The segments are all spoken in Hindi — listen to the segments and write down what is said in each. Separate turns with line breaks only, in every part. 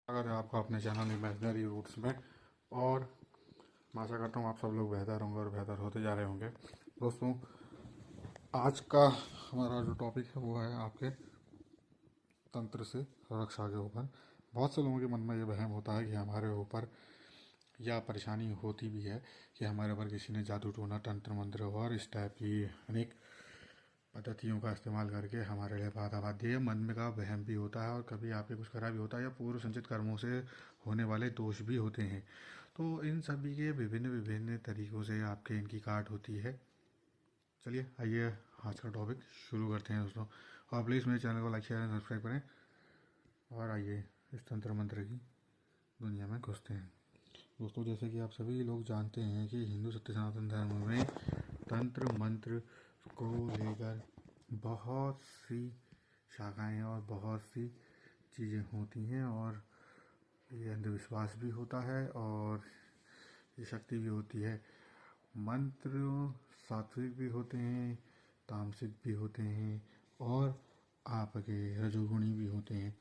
स्वागत है आपका अपने चैनल इमेजिनरी रूट्स में। और मैं आशा करता हूँ आप सब लोग बेहतर होंगे और बेहतर होते जा रहे होंगे। दोस्तों, आज का हमारा जो टॉपिक है वो है आपके तंत्र से रक्षा के ऊपर। बहुत से लोगों के मन में ये वहम होता है कि हमारे ऊपर या परेशानी होती भी है कि हमारे ऊपर किसी ने जादू टोना तंत्र मंत्र और इस टाइप की अनेक पद्धतियों का इस्तेमाल करके हमारे लिए बाधा बाध्य मन में का वहम भी होता है और कभी आपके कुछ खराब भी होता है या पूर्व संचित कर्मों से होने वाले दोष भी होते हैं। तो इन सभी के विभिन्न विभिन्न तरीकों से आपके इनकी काट होती है। चलिए आइए आज का टॉपिक शुरू करते हैं दोस्तों। और प्लीज़ मेरे चैनल को लाइक शेयर एंड सब्सक्राइब करें और आइए इस तंत्र मंत्र की दुनिया में घुसते हैं। दोस्तों, जैसे कि आप सभी लोग जानते हैं कि हिंदू सत्य सनातन धर्म में तंत्र मंत्र को लेकर बहुत सी शाखाएं और बहुत सी चीज़ें होती हैं और ये अंधविश्वास भी होता है और ये शक्ति भी होती है। मंत्र सात्विक भी होते हैं, तामसिक भी होते हैं और आपके रजोगुणी भी होते हैं।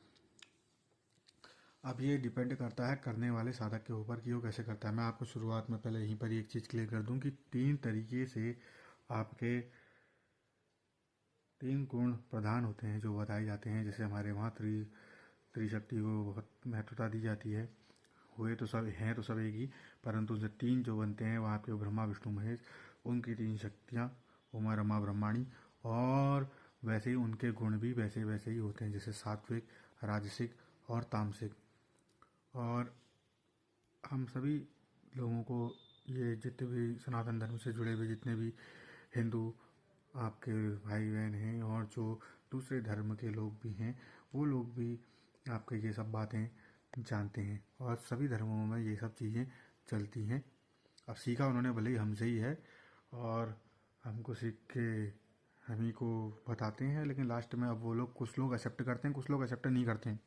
अब ये डिपेंड करता है करने वाले साधक के ऊपर कि वो कैसे करता है। मैं आपको शुरुआत में पहले यहीं पर एक चीज़ क्लियर कर दूं कि 3 तरीके से आपके 3 गुण प्रधान होते हैं जो बताए जाते हैं। जैसे हमारे वहाँ त्रिशक्ति को बहुत महत्वता दी जाती है। हुए तो सब हैं, तो सब एक ही, परंतु जो 3 जो बनते हैं वहाँ आपके ब्रह्मा विष्णु महेश, उनकी 3 शक्तियाँ उमा रमा ब्रह्माणी। और वैसे ही उनके गुण भी वैसे वैसे ही होते हैं, जैसे सात्विक, राजसिक और तामसिक। और हम सभी लोगों को ये जितने भी सनातन धर्म से जुड़े हुए जितने भी हिंदू आपके भाई बहन हैं और जो दूसरे धर्म के लोग भी हैं, वो लोग भी आपके ये सब बातें जानते हैं और सभी धर्मों में ये सब चीज़ें चलती हैं। अब सीखा उन्होंने भले ही हमसे ही है और हमको सीख के हम ही को बताते हैं, लेकिन लास्ट में अब वो लोग कुछ लोग एक्सेप्ट करते हैं, कुछ लोग एक्सेप्ट नहीं करते हैं।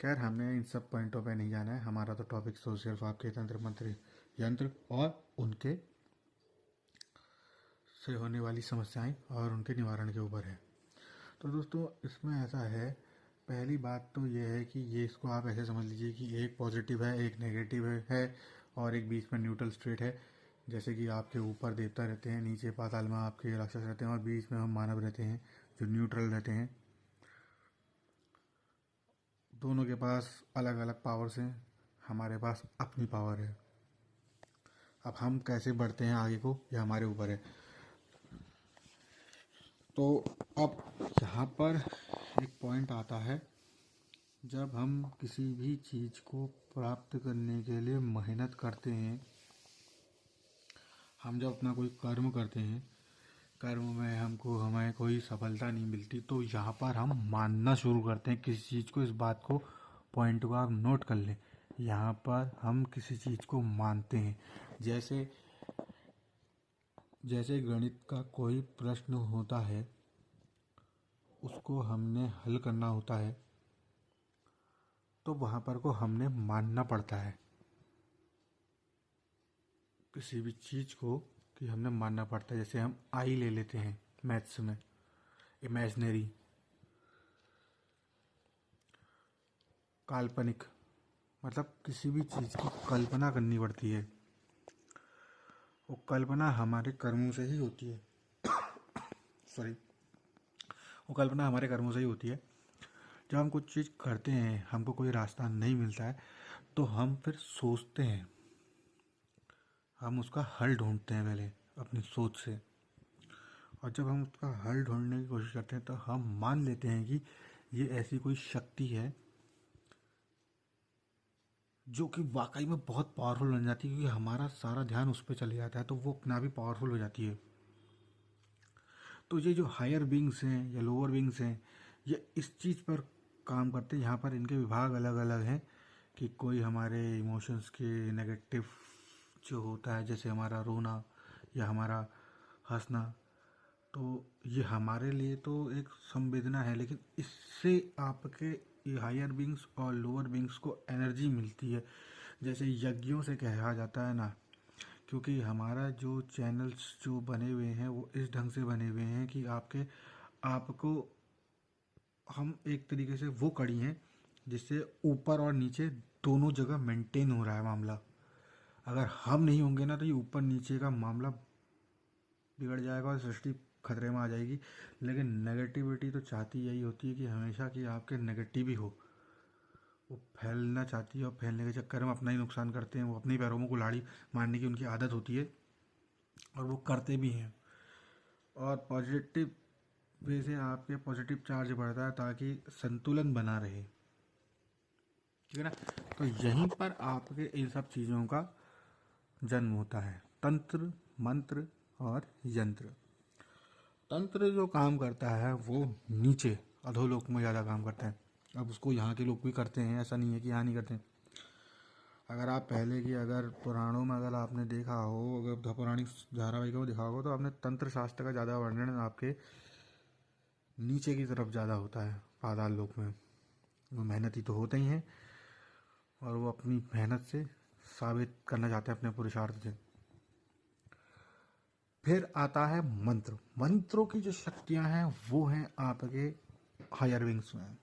खैर, हमने इन सब पॉइंटों पे नहीं जाना है। हमारा तो टॉपिक तो सिर्फ आपके तंत्र मंत्र यंत्र और उनके से होने वाली समस्याएं और उनके निवारण के ऊपर है। तो दोस्तों, इसमें ऐसा है, पहली बात तो ये है कि ये इसको आप ऐसे समझ लीजिए कि एक पॉजिटिव है, एक नेगेटिव है और एक बीच में न्यूट्रल स्टेट है। जैसे कि आपके ऊपर देवता रहते हैं, नीचे पाताल में आपके राक्षस रहते हैं और बीच में हम मानव रहते हैं जो न्यूट्रल रहते हैं। दोनों के पास अलग अलग पावर्स हैं, हमारे पास अपनी पावर है। अब हम कैसे बढ़ते हैं आगे को, यह हमारे ऊपर है। तो अब यहाँ पर एक पॉइंट आता है, जब हम किसी भी चीज़ को प्राप्त करने के लिए मेहनत करते हैं, हम जब अपना कोई कर्म करते हैं, कर्म में हमें कोई सफलता नहीं मिलती, तो यहाँ पर हम मानना शुरू करते हैं किसी चीज़ को। इस बात को पॉइंट को आप नोट कर लें, यहाँ पर हम किसी चीज़ को मानते हैं। जैसे जैसे गणित का कोई प्रश्न होता है, उसको हमने हल करना होता है, तो वहाँ पर को हमने मानना पड़ता है किसी भी चीज़ को, कि हमने मानना पड़ता है। जैसे हम आई ले लेते हैं मैथ्स में, इमेजिनरी, काल्पनिक, मतलब किसी भी चीज़ की कल्पना करनी पड़ती है। वो कल्पना हमारे कर्मों से ही होती है। सॉरी, वो कल्पना हमारे कर्मों से ही होती है। जब हम कुछ चीज़ करते हैं, हमको कोई रास्ता नहीं मिलता है, तो हम फिर सोचते हैं, हम उसका हल ढूंढते हैं पहले अपनी सोच से। और जब हम उसका हल ढूंढने की कोशिश करते हैं, तो हम मान लेते हैं कि ये ऐसी कोई शक्ति है जो कि वाकई में बहुत पावरफुल बन जाती है, क्योंकि हमारा सारा ध्यान उस पर चले जाता है, तो वो अपना भी पावरफुल हो जाती है। तो ये जो हायर बींग्स हैं या लोअर बींग्स हैं, ये इस चीज़ पर काम करते हैं। यहाँ पर इनके विभाग अलग अलग हैं कि कोई हमारे इमोशंस के नेगेटिव जो होता है, जैसे हमारा रोना या हमारा हंसना, तो ये हमारे लिए तो एक संवेदना है, लेकिन इससे आपके ये हायर बींग्स और लोअर बींग्स को एनर्जी मिलती है। जैसे यज्ञों से कहा जाता है ना, क्योंकि हमारा जो चैनल्स जो बने हुए हैं वो इस ढंग से बने हुए हैं कि आपको हम एक तरीके से वो कड़ी हैं जिससे ऊपर और नीचे दोनों जगह मेंटेन हो रहा है मामला। अगर हम नहीं होंगे ना तो ये ऊपर नीचे का मामला बिगड़ जाएगा और सृष्टि खतरे में आ जाएगी। लेकिन नेगेटिविटी तो चाहती यही होती है कि हमेशा कि आपके नेगेटिव ही हो, वो फैलना चाहती है और फैलने के चक्कर में अपना ही नुकसान करते हैं। वो अपने पैरों में कुल्हाड़ी मारने की उनकी आदत होती है और वो करते भी हैं। और पॉजिटिव वे से आपके पॉजिटिव चार्ज बढ़ता है ताकि संतुलन बना रहे, ठीक है ना। तो यहीं पर आपके इन सब चीज़ों का जन्म होता है, तंत्र, मंत्र और यंत्र। तंत्र जो काम करता है वो नीचे अधोलोक में ज़्यादा काम करता है। अब उसको यहाँ के लोग भी करते हैं, ऐसा नहीं है कि यहाँ नहीं करते हैं। अगर आप पहले की अगर पुराणों में अगर आपने देखा हो, अगर पौराणिक धारावाहिकों को देखा होगा तो आपने तंत्र शास्त्र का ज़्यादा वर्णन आपके नीचे की तरफ ज़्यादा होता है, पाताल लोक में। वो मेहनती तो होते ही हैं और वो अपनी मेहनत से साबित करना चाहते हैं अपने पुरुषार्थ से। फिर आता है मंत्र। मंत्रों की जो शक्तियां हैं वो हैं आपके हायर विंग्स में।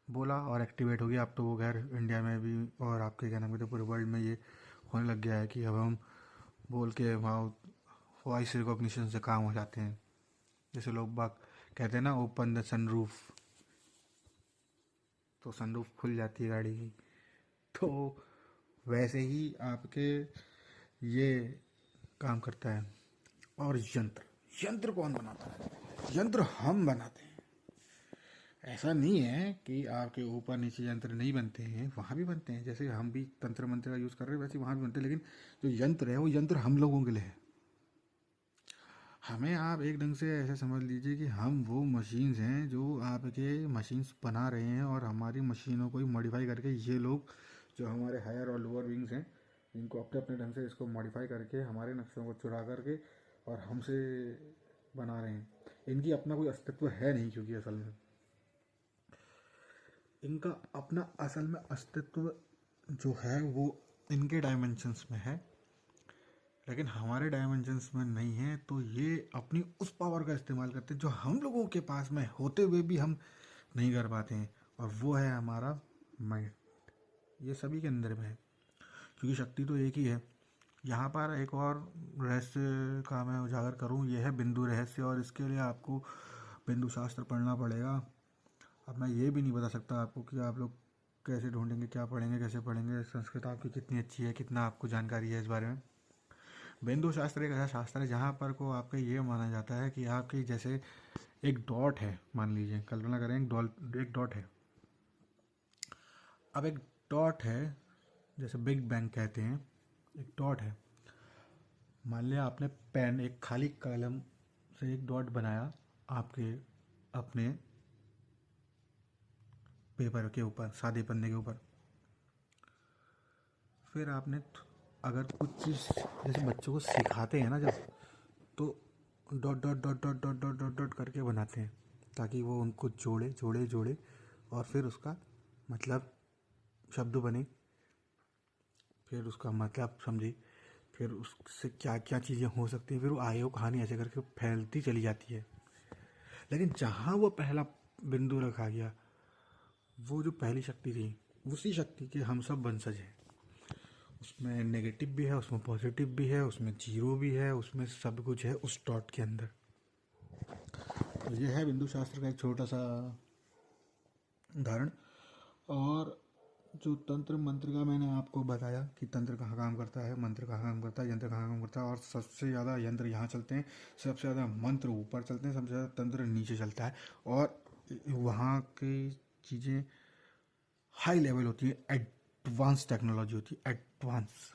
बोला और एक्टिवेट हो गया। अब तो वो खैर इंडिया में भी और आपके क्या नाम कहते पूरे वर्ल्ड में ये होने लग गया है कि अब हम बोल के वॉइस रिकॉग्निशन से काम हो जाते हैं। जैसे लोग बाग कहते हैं ना, ओपन द सनरूफ, तो सनरूफ खुल जाती है गाड़ी की। तो वैसे ही आपके ये काम करता है। और यंत्र, यंत्र कौन बनाता है? यंत्र हम बनाते हैं। ऐसा नहीं है कि आपके ऊपर नीचे यंत्र नहीं बनते हैं, वहाँ भी बनते हैं। जैसे हम भी तंत्र मंत्र का यूज़ कर रहे हैं वैसे वहाँ भी बनते हैं, लेकिन जो यंत्र है वो यंत्र हम लोगों के लिए है। हमें आप एक ढंग से ऐसे समझ लीजिए कि हम वो मशीन्स हैं जो आपके मशीन्स बना रहे हैं और हमारी मशीनों को ही मॉडिफाई करके ये लोग जो हमारे हायर और लोअर विंग्स हैं इनको अपने अपने ढंग से इसको मॉडिफाई करके हमारे नक्शों को चुरा करके और हमसे बना रहे हैं। इनकी अपना कोई अस्तित्व है नहीं, क्योंकि असल में इनका अपना असल में अस्तित्व जो है वो इनके डायमेंशंस में है, लेकिन हमारे डायमेंशंस में नहीं है। तो ये अपनी उस पावर का इस्तेमाल करते हैं जो हम लोगों के पास में होते हुए भी हम नहीं कर पाते हैं, और वो है हमारा माइंड। ये सभी के अंदर में है, क्योंकि शक्ति तो एक ही है। यहाँ पर एक और रहस्य का मैं उजागर करूँ, यह है बिंदु रहस्य, और इसके लिए आपको बिंदु शास्त्र पढ़ना पड़ेगा। अब मैं ये भी नहीं बता सकता आपको कि आप लोग कैसे ढूंढेंगे, क्या पढ़ेंगे, कैसे पढ़ेंगे। संस्कृत आपकी कितनी अच्छी है, कितना आपको जानकारी है इस बारे में। बिंदु शास्त्र एक ऐसा शास्त्र है जहाँ पर को आपका ये माना जाता है कि आपकी जैसे एक डॉट है, मान लीजिए, कल्पना करें एक डॉट है। अब एक डॉट है, जैसे बिग बैंग कहते हैं, एक डॉट है। मान लिया आपने पेन, एक खाली कलम से एक डॉट बनाया आपके अपने पेपर के ऊपर, सादे पन्ने के ऊपर। फिर आपने अगर कुछ चीज़ जैसे बच्चों को सिखाते हैं ना जब, तो dot dot dot dot dot dot dot dot करके बनाते हैं ताकि वो उनको जोड़े जोड़े जोड़े और फिर उसका मतलब शब्द बने, फिर उसका मतलब समझे, फिर उससे क्या क्या चीज़ें हो सकती हैं, फिर वो आगे वो कहानी ऐसे करके फैलती चली जाती है। लेकिन जहाँ वो पहला बिंदु रखा गया, वो जो पहली शक्ति थी, उसी शक्ति के हम सब वंशज हैं। उसमें नेगेटिव भी है, उसमें पॉजिटिव भी है, उसमें जीरो भी है, उसमें सब कुछ है उस डॉट के अंदर। तो ये है बिंदु शास्त्र का एक छोटा सा उदाहरण। और जो तंत्र मंत्र का मैंने आपको बताया कि तंत्र कहाँ काम करता है, मंत्र कहाँ काम करता है, यंत्र कहाँ काम करता है, और सबसे ज़्यादा यंत्र यहाँ चलते हैं, सबसे ज़्यादा मंत्र ऊपर चलते हैं, सबसे ज़्यादा तंत्र नीचे चलता है। और वहाँ की चीज़ें हाई लेवल होती है, एडवांस टेक्नोलॉजी होती है, एडवांस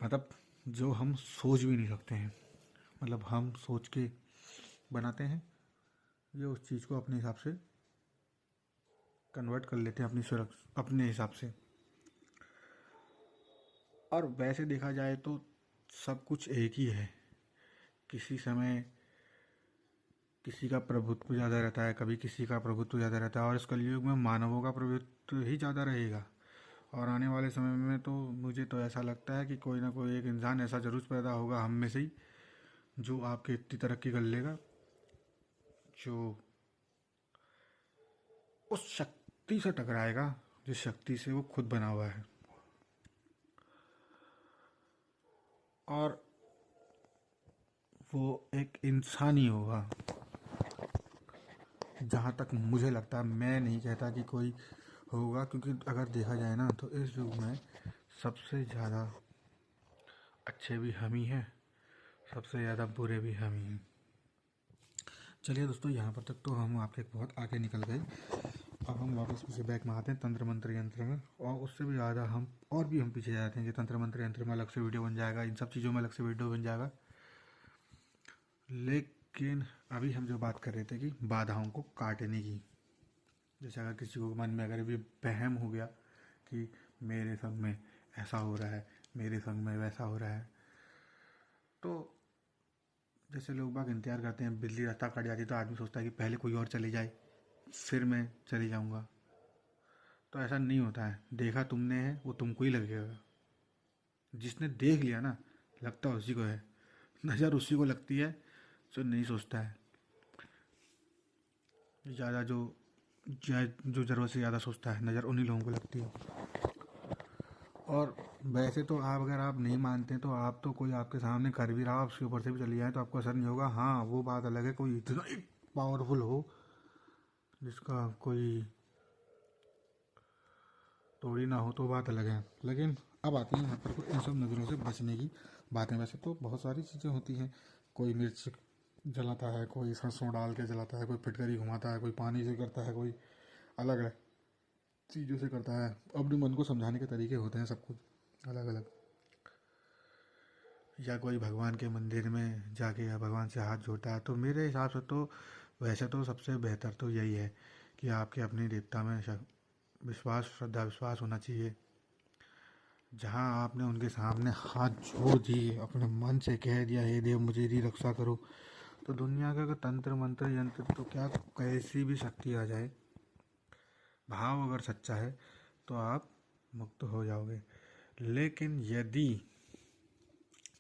मतलब जो हम सोच भी नहीं सकते हैं। मतलब हम सोच के बनाते हैं, ये उस चीज़ को अपने हिसाब से कन्वर्ट कर लेते हैं अपने हिसाब से। और वैसे देखा जाए तो सब कुछ एक ही है। किसी समय किसी का प्रभुत्व ज़्यादा रहता है, कभी किसी का प्रभुत्व ज़्यादा रहता है, और इस कलयुग में मानवों का प्रभुत्व ही ज़्यादा रहेगा। और आने वाले समय में तो मुझे तो ऐसा लगता है कि कोई ना कोई एक इंसान ऐसा जरूर पैदा होगा हम में से ही, जो आपके इतनी तरक्की कर लेगा, जो उस शक्ति से टकराएगा जिस शक्ति से वो खुद बना हुआ है। और वो एक इंसान ही होगा। जहाँ तक मुझे लगता है, मैं नहीं कहता कि कोई होगा, क्योंकि अगर देखा जाए ना तो इस युग में सबसे ज़्यादा अच्छे भी हम ही हैं, सबसे ज़्यादा बुरे भी हम ही हैं। चलिए दोस्तों, यहाँ पर तक तो हम आपके बहुत आगे निकल गए। अब हम वापस उसी बैक में आते हैं तंत्र मंत्र यंत्र में, और उससे भी ज़्यादा हम पीछे जाते हैं कि तंत्र मंत्र यंत्र में अलग से वीडियो बन जाएगा, इन सब चीज़ों में अलग से वीडियो बन जाएगा। लेकिन अभी हम जो बात कर रहे थे कि बाधाओं को काटने की, जैसे अगर किसी को मन में अगर भी वहम हो गया कि मेरे संग में ऐसा हो रहा है, मेरे संग में वैसा हो रहा है, तो जैसे लोग बाग इंतजार करते हैं, बिजली रास्ता कट जाती है तो आदमी सोचता है कि पहले कोई और चले जाए फिर मैं चली जाऊंगा। तो ऐसा नहीं होता है। देखा तुमने है वो तुमको ही लगेगा। जिसने देख लिया ना, लगता उसी को है। नज़र उसी को लगती है जो नहीं सोचता है। ज़्यादा जो ज़रूरत से ज़्यादा सोचता है, नज़र उन्हीं लोगों को लगती है। और वैसे तो अगर आप नहीं मानते तो आप तो कोई आपके सामने कर भी रहा, आप उसके ऊपर से भी चली जाए तो आपको असर नहीं होगा। हाँ, वो बात अलग है, कोई इतना ही पावरफुल हो जिसका कोई तोड़ी ना हो तो बात अलग है। लेकिन अब आती है यहाँ पर इन सब नज़रों से बचने की बातें। वैसे तो बहुत सारी चीज़ें होती हैं, कोई मिर्च जलाता है, कोई सरसों डाल के जलाता है, कोई फिटकरी घुमाता है, कोई पानी से करता है, कोई अलग अलग चीज़ों से करता है। अपने मन को समझाने के तरीके होते हैं, सब कुछ अलग अलग। या कोई भगवान के मंदिर में जाके या भगवान से हाथ जोड़ता है। तो मेरे हिसाब से तो वैसे तो सबसे बेहतर तो यही है कि आपके अपने देवता में विश्वास, श्रद्धा विश्वास होना चाहिए। जहाँ आपने उनके सामने हाथ जोड़ दिए, अपने मन से कह दिया हे देव मुझे रक्षा करो, तो दुनिया का तंत्र मंत्र यंत्र तो क्या, कैसी भी शक्ति आ जाए, भाव अगर सच्चा है तो आप मुक्त हो जाओगे। लेकिन यदि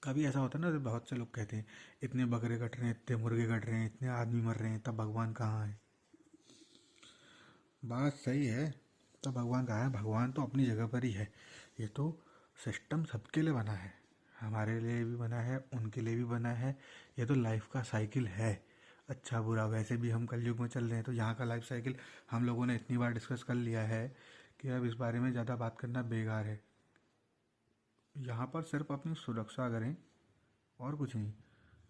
कभी ऐसा होता है ना, तो बहुत से लोग कहते हैं इतने बकरे कट रहे हैं, इतने मुर्गे कट रहे हैं, इतने आदमी मर रहे हैं, तब भगवान कहाँ है? बात सही है, तब भगवान कहाँ है? भगवान तो अपनी जगह पर ही है। ये तो सिस्टम सबके लिए बना है, हमारे लिए भी बना है, उनके लिए भी बना है। ये तो लाइफ का साइकिल है, अच्छा बुरा। वैसे भी हम कलयुग में चल रहे हैं, तो यहाँ का लाइफ साइकिल हम लोगों ने इतनी बार डिस्कस कर लिया है कि अब इस बारे में ज़्यादा बात करना बेकार है। यहाँ पर सिर्फ अपनी सुरक्षा करें और कुछ नहीं।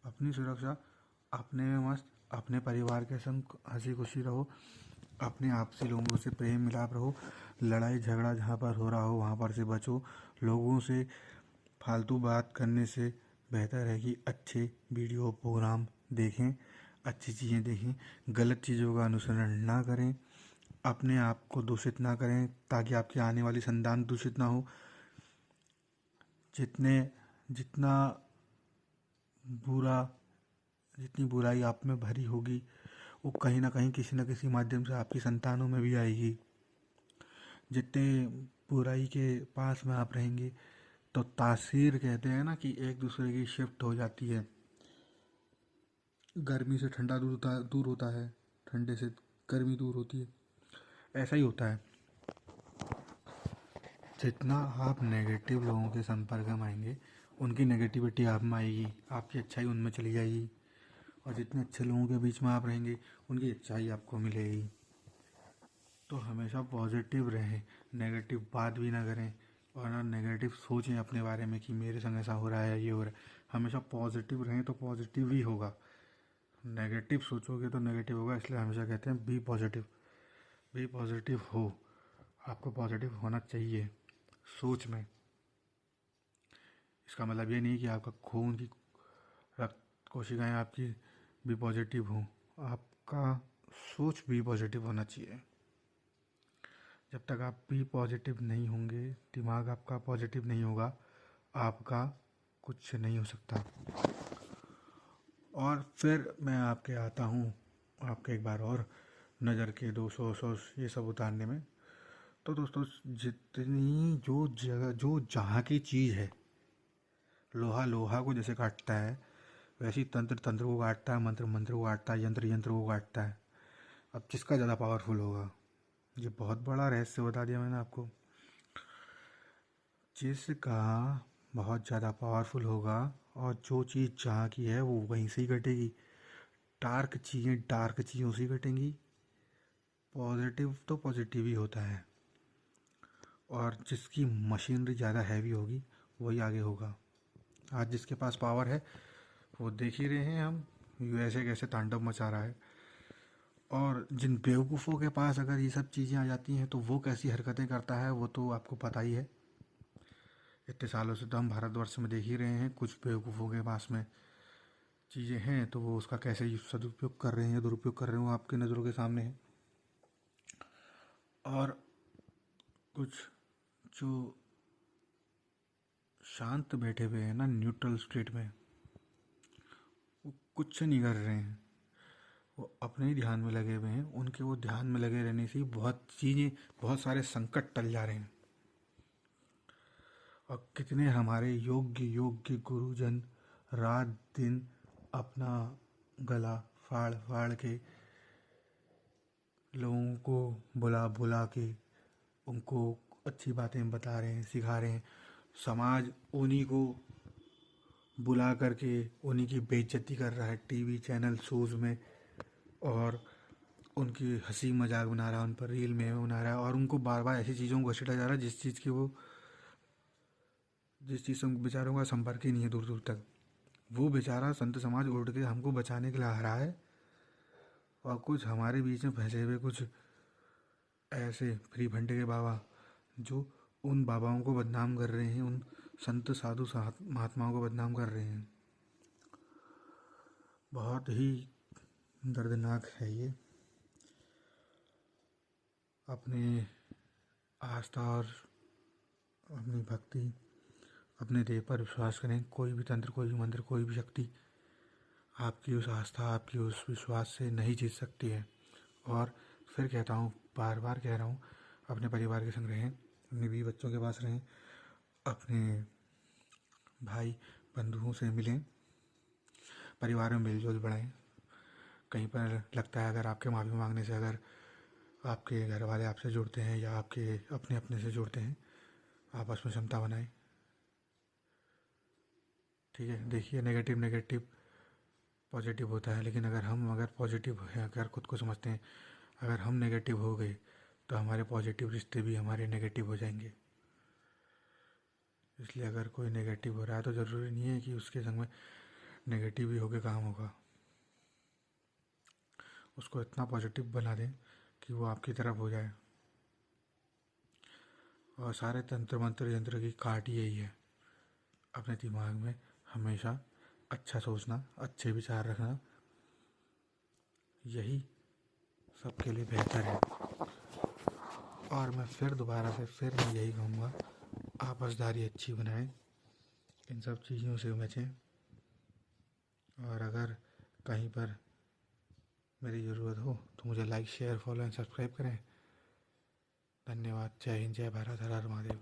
अपनी सुरक्षा, अपने में मस्त, अपने परिवार के संग हंसी खुशी रहो, अपने आपसी लोगों से प्रेम मिलाप रहो। लड़ाई झगड़ा जहाँ पर हो रहा हो वहाँ पर से बचो। लोगों से फालतू बात करने से बेहतर है कि अच्छे वीडियो प्रोग्राम देखें, अच्छी चीज़ें देखें, गलत चीज़ों का अनुसरण ना करें, अपने आप को दूषित ना करें ताकि आपकी आने वाली संतान दूषित ना हो। जितना बुरा जितनी बुराई आप में भरी होगी, वो कहीं ना कहीं किसी न किसी माध्यम से आपकी संतानों में भी आएगी। जितने बुराई के पास में आप रहेंगे, तो तासीर कहते हैं ना कि एक दूसरे की शिफ्ट हो जाती है। गर्मी से ठंडा दूर होता है, ठंडे से गर्मी दूर होती है, ऐसा ही होता है। जितना आप नेगेटिव लोगों के संपर्क में आएंगे, उनकी नेगेटिविटी आप में आएगी, आपकी अच्छाई उनमें चली जाएगी। और जितने अच्छे लोगों के बीच में आप रहेंगे, उनकी अच्छाई आपको मिलेगी। तो हमेशा पॉजिटिव रहें, नेगेटिव बात भी ना करें, और ना नेगेटिव सोचें अपने बारे में कि मेरे संग ऐसा हो रहा है, ये हो रहा है। हमेशा पॉजिटिव रहें तो पॉजिटिव ही होगा। नेगेटिव सोचोगे तो नेगेटिव होगा। इसलिए हमेशा कहते हैं बी पॉजिटिव हो। आपको पॉजिटिव होना चाहिए सोच में। इसका मतलब ये नहीं कि आपका खून की रक्त कोशिकाएं आपकी बी पॉजिटिव हों। आपका सोच भी पॉजिटिव होना चाहिए। जब तक आप भी पॉजिटिव नहीं होंगे, दिमाग आपका पॉजिटिव नहीं होगा, आपका कुछ नहीं हो सकता। और फिर मैं आपके आता हूँ, आपके एक बार और नज़र के दोष वोष ये सब उतारने में। तो दोस्तों, जितनी जो जगह जो जहाँ की चीज़ है, लोहा लोहा को जैसे काटता है, वैसे ही तंत्र तंत्र को काटता है, मंत्र मंत्र को काटता है, यंत्र यंत्र को काटता है। अब जिसका ज़्यादा पावरफुल होगा, ये बहुत बड़ा रहस्य बता दिया मैंने आपको। जिसका बहुत ज़्यादा पावरफुल होगा और जो चीज़ जहाँ की है वो वहीं से ही घटेगी। डार्क चीज़ें उसी घटेंगी। पॉजिटिव तो पॉजिटिव ही होता है, और जिसकी मशीनरी ज़्यादा हैवी होगी वही आगे होगा। आज जिसके पास पावर है वो देख ही रहे हैं हम, यूएसए कैसे तांडव मचा रहा है। और जिन बेवकूफ़ों के पास अगर ये सब चीज़ें आ जाती हैं तो वो कैसी हरकतें करता है वो तो आपको पता ही है। इतने सालों से तो हम भारतवर्ष में देख ही रहे हैं, कुछ बेवकूफ़ों के पास में चीज़ें हैं तो वो उसका कैसे सदुपयोग कर रहे हैं या दुरुपयोग कर रहे हैं वो आपके नज़रों के सामने है। और कुछ जो शांत बैठे हुए हैं ना, न्यूट्रल स्टेट में, वो कुछ नहीं कर रहे हैं, वो अपने ही ध्यान में लगे हुए हैं। उनके वो ध्यान में लगे रहने से ही बहुत चीज़ें, बहुत सारे संकट टल जा रहे हैं। और कितने हमारे योग्य योग्य गुरुजन रात दिन अपना गला फाड़ फाड़ के लोगों को बुला बुला के उनको अच्छी बातें बता रहे हैं, सिखा रहे हैं। समाज उन्हीं को बुला करके उन्हीं की बेइज्जती कर रहा है टीवी चैनल शोज़ में, और उनकी हंसी मजाक बना रहा है, उन पर रील में बना रहा है, और उनको बार बार ऐसी चीज़ों को घसीटा जा रहा है जिस चीज़ से उन बेचारों का संपर्क ही नहीं है दूर दूर तक। वो बेचारा संत समाज उठ के हमको बचाने के लिए आ रहा है, और कुछ हमारे बीच में फंसे हुए कुछ ऐसे फ्री फंडे के बाबा जो उन बाबाओं को बदनाम कर रहे हैं, उन संत साधु महात्माओं को बदनाम कर रहे हैं। बहुत ही दर्दनाक है ये। अपने आस्था और अपनी भक्ति, अपने देह पर विश्वास करें। कोई भी तंत्र, कोई भी मंत्र, कोई भी शक्ति आपकी उस आस्था, आपकी उस विश्वास से नहीं जीत सकती है। और फिर कहता हूँ, बार बार कह रहा हूँ, अपने परिवार के संग रहें, अपने बीवी बच्चों के पास रहें, अपने भाई बंधुओं से मिलें, परिवार में मेलजोल बढ़ाएं। कहीं पर लगता है अगर आपके माफ़ी मांगने से अगर आपके घर वाले आपसे जुड़ते हैं या आपके अपने अपने से जुड़ते हैं, आपस में क्षमता बनाएं। ठीक है, देखिए नेगेटिव नेगेटिव पॉजिटिव होता है, लेकिन अगर पॉजिटिव है, अगर खुद को समझते हैं, अगर हम नेगेटिव हो गए तो हमारे पॉजिटिव रिश्ते भी हमारे नेगेटिव हो जाएंगे। इसलिए अगर कोई नेगेटिव हो रहा है तो ज़रूरी नहीं है कि उसके संग में नेगेटिव ही होके काम होगा। उसको इतना पॉजिटिव बना दें कि वो आपकी तरफ हो जाए। और सारे तंत्र मंत्र यंत्र की काट यही है, अपने दिमाग में हमेशा अच्छा सोचना, अच्छे विचार रखना, यही सबके लिए बेहतर है। और मैं फिर दोबारा से फिर मैं यही कहूँगा, आपसदारी अच्छी बनाएं, इन सब चीज़ों से बचें। और अगर कहीं पर मेरी ज़रूरत हो तो मुझे like share follow and subscribe करें। धन्यवाद। जय हिंद, जय भारत, हर हर महादेव।